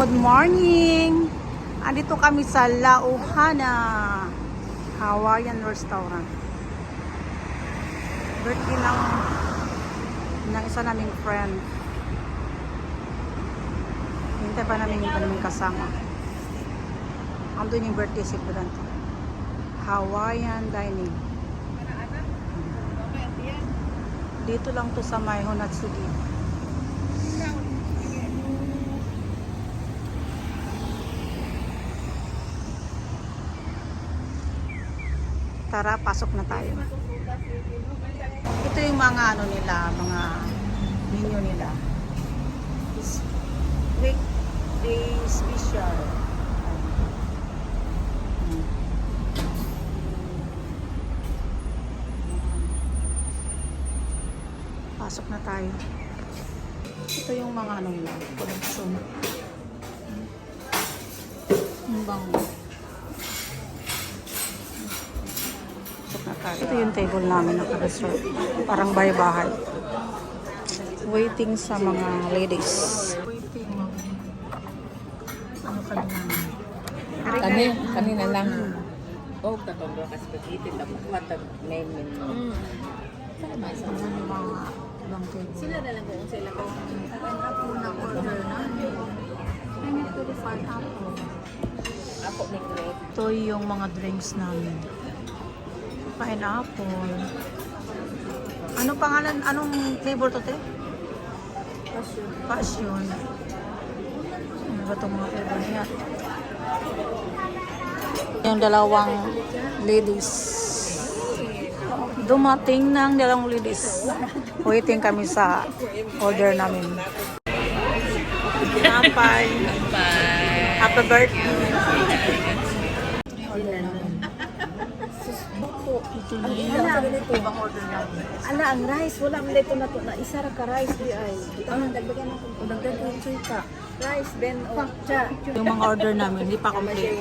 Good morning! Andito kami sa La Ohana Hawaiian Restaurant. Birthday ng isa naming friend. Hintay pa namin yung naming kasama. Andun yung birthday celebrant. Hawaiian dining. Dito lang to sa may Honatsugi. Tara, pasok na tayo. Ito yung mga ano nila, mga menu nila. Weekday special. Pasok na tayo. Ito yung mga ano nila, collection. Yung bango. Ito yung table namin naka-reserve. Parang bahay-bahay. Waiting sa mga ladies. Waiting. Ano Kanina lang. Oh, katong ka spaghetti tapos matag main menu. mga ibang table. Sila na lang kung sila ko. Apple na order namin. I need to refund apple. Ako ni Greg. Ito yung mga drinks namin. Pineapple. Ano pangalan? Anong flavor to, te? Passion. Passion. Ano ba itong mga flavor niya? Yung dalawang ladies. Dumating ng dalawang ladies. Waiting kami sa order namin. Happy. Happy birthday. Order namin. Ito na yung ibang order namin. Ala, ang rice. Wala mo dito na to. Na isa ra ka rice di ay. Ito ang dagdagan na kung dagdagan yung chika. Rice, then o cha. Yung mga order namin, hindi pa complete.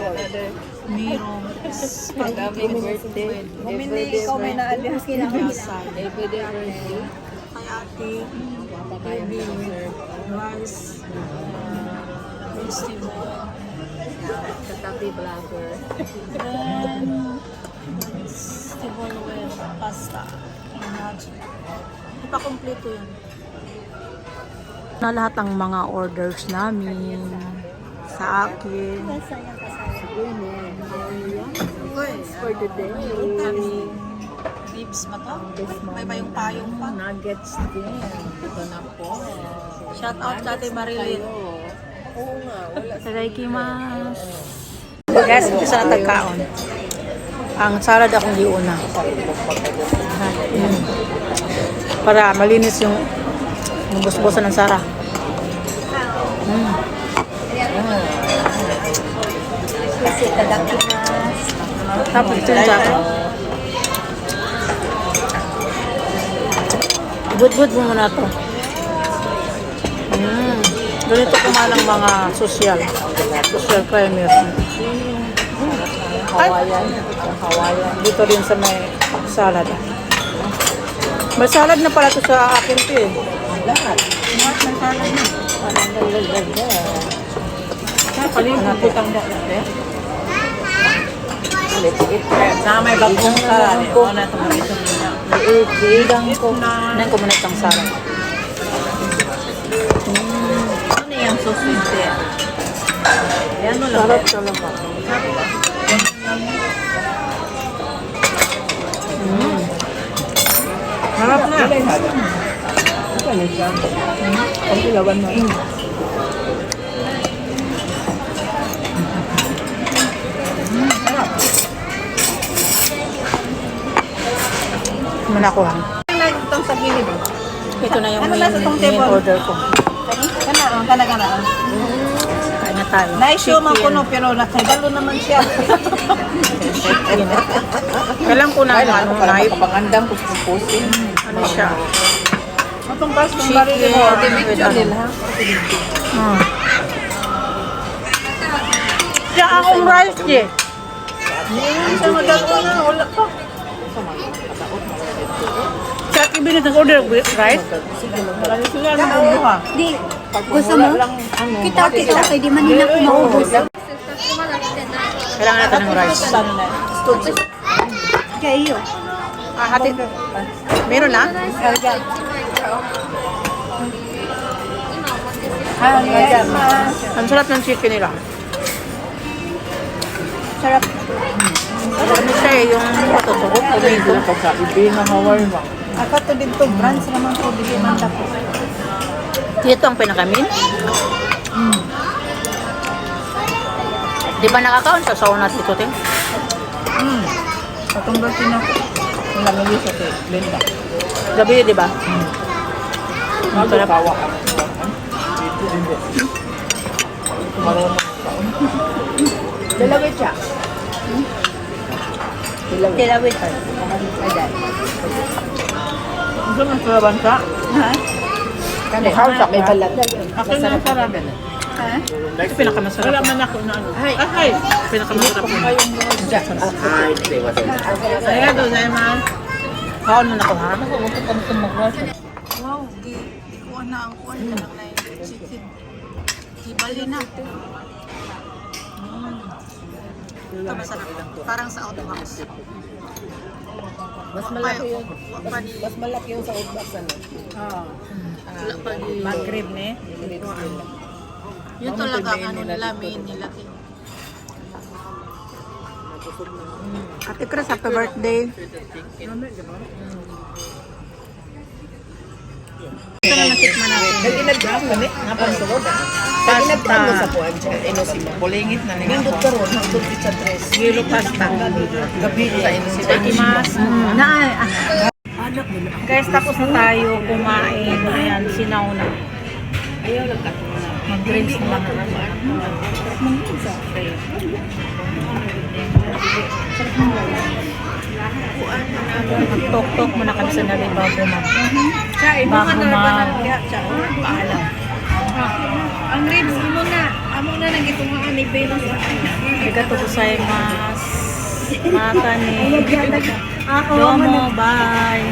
Mayroong spaghetti birthday. with Ikaw may naalihas kinakasal. Everyday birthday. Kayati, baby with rice, vegetable, Katabi vlogger. then vegetable with pasta. Hindi pa kompleto yun. Na lahat ng mga orders namin sa akin. For the day. Ribs ba to? May ba yung payong pa? Nuggets din. Ito na po. Shout out sa ating Marilyn. Oo nga. Wala. Saraykimasu. Guys, ito sa tagkaon. Ang salad akong giuna. Para malinis yung busbosan ng sara. Tapos ito yung sara. Good mo muna to. Ganito kumalang mga social crimes. Hawaiian. Dito rin sa may salad. May salad na pala to sa akin to eh. Lahat. Lahat ng salad na. Parang galaga. Paling putang da eh. Let's eat. Sa may bagong salad. Ano na itong ito niya? Iidang ko. Nang kumunit ang salad. Ano yung sausage niya? Yan mo lang. Sarap talaga. Harap na. Ito na siya. Ang ilawan mo. Muna ko ha. Itong sa gilid. Ito na yung Ano nasa tong main table? order ko. Kana. Kain na tayo. Naisyo man kuno pero nakagalo naman siya. Kailan ko na ano, knife. Pangandang pupusin. Ano siya? Atong bas ng Chicken. baril mo. Dimityo nila. Siya akong rice eh. Hindi siya madalo na. Wala pa. Sa akin binit ng order with rice. Marami sila na buha. Di, Gusto mo? Kita, kay di man nila kumaubos. Kailangan natin ng rice. Kaya iyo. Hati. Meron na? Ang sarap ng chicken nila. Sarap. Ano siya eh, yung matutuko, kumito. Ako to dito, branch naman ko, bigyan man ako. Ito ang pinakamin. Di ba nakakaon sa sauna dito, Ting? Patunggal din ako. Wala mo yun sa Linda. Gabi, di ba? Ang sarap. Dalawit siya. Dalawit. Gusto mo sa bansa? Ha? Mahal May balat. Ako na sarap. Ha? Ito pinakamasarap. Wala man ako na ano. Ay! Pinakamasarap mo. Ay, doon ay man. Kaon mo na ko, ha? Wow, di ko na ang kuwan ka lang na yung chicken. Di bali na. Ito masarap. Parang sa outbox. Mas malaki yun. Mas malaki yung sa outbox ano. Mag-rib ne? Yun talaga ang ano nila, main nila. Ate Chris, happy birthday. Ito na natikman natin. Nag-inagdaan mo ne? Napansulod ah. Nag-inagdaan mo sa puwan siya. Inosima. Pulingit na nila. Nindot ka ron. Nindot sa tres. Yellow pasta. Gabi sa inosima. Ikimasu. Guys, tapos na tayo kumain. Ayan, sinaw na. Ayaw lang ka. Mag-drinks na lang. Mag-tok-tok muna kami sa nabi bago mag... Bago mag... Paalam. Ang ribs mo na. Amo na nang gitungaan ni Venus. Arigatou gozaimasu. Mata ni. Domo, bye.